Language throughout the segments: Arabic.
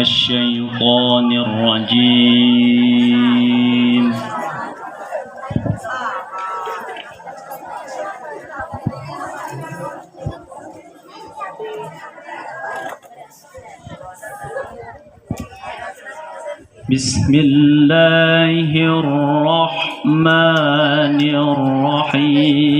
الشيطان الرجيم. بسم الله الرحمن الرحيم.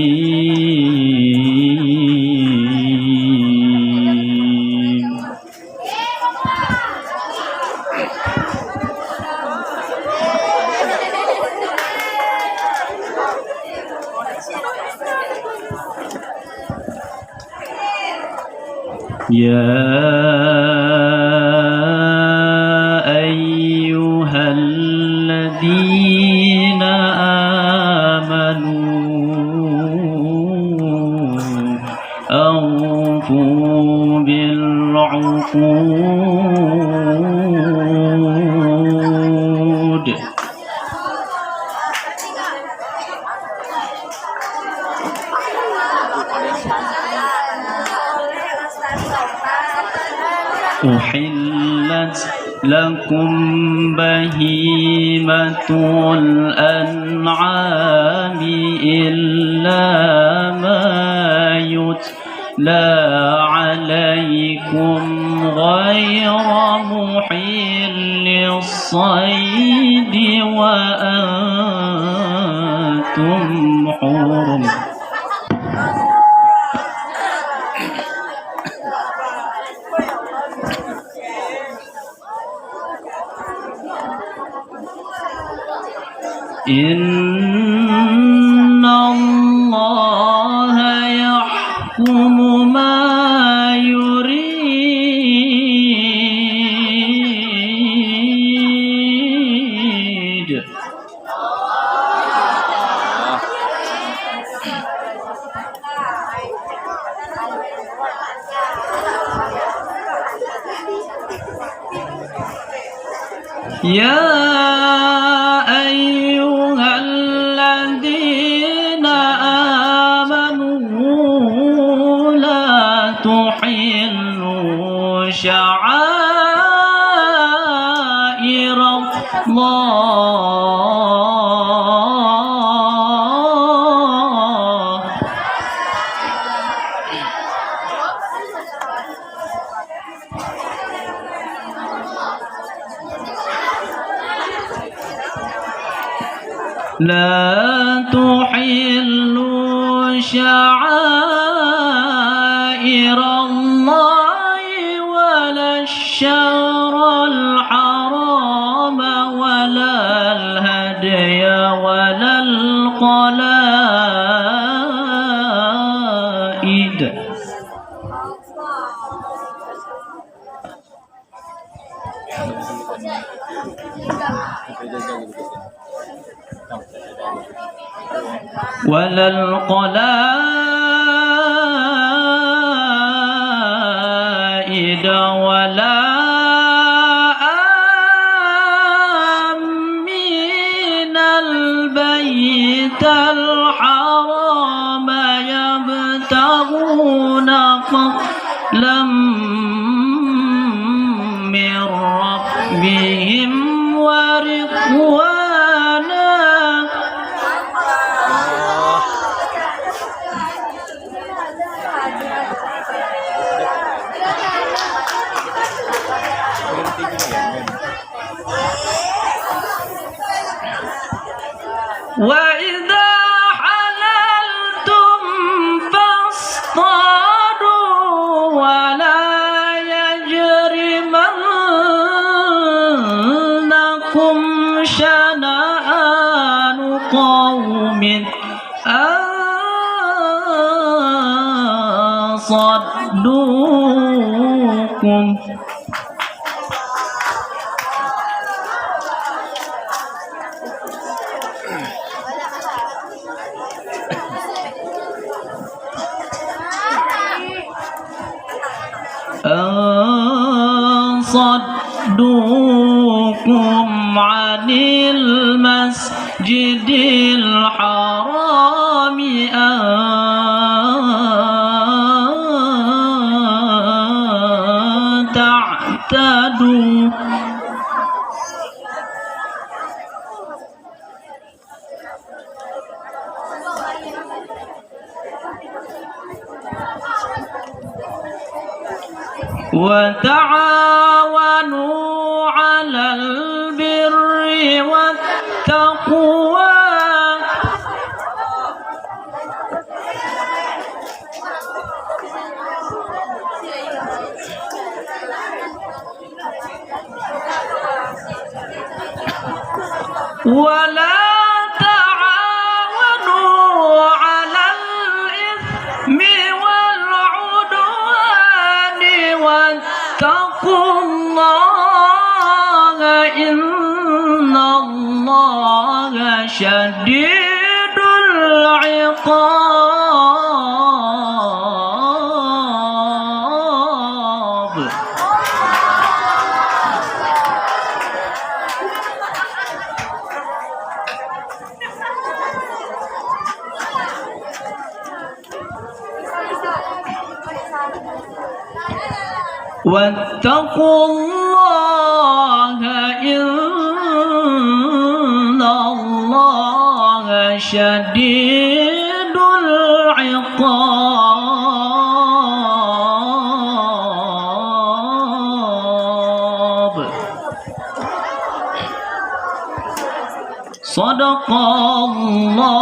يا الذين آمنوا أوفوا بالعقود. أحلت لكم بهيمة الأنعام إلا ما يتلى عليكم غير محل الصيد وأنتم حرم. إن الله يحكم ما يريد. يا أيها الذين آمنوا لا تحلوا شعائر الله لا تحلوا شعائر الله ولا الشهر الحرام ولا الهدي ولا القلائد. ولا القلائد ولا آمين البيت الحرام يبتغون فضلا من ربهم ورضوانا. وإذا حللتم فاصطادوا ولا يجرمنكم شنآن قوم أن صدوكم. صدوكم عن المسجد الحرام أن تعتدوا اهتدوا وتعاونوا على البر والتقوى ولا تعاونوا على الإثم والعدوان واتقوا الله إن الله شديد العقاب. واتقوا الله إن الله شديد العقاب. صدق الله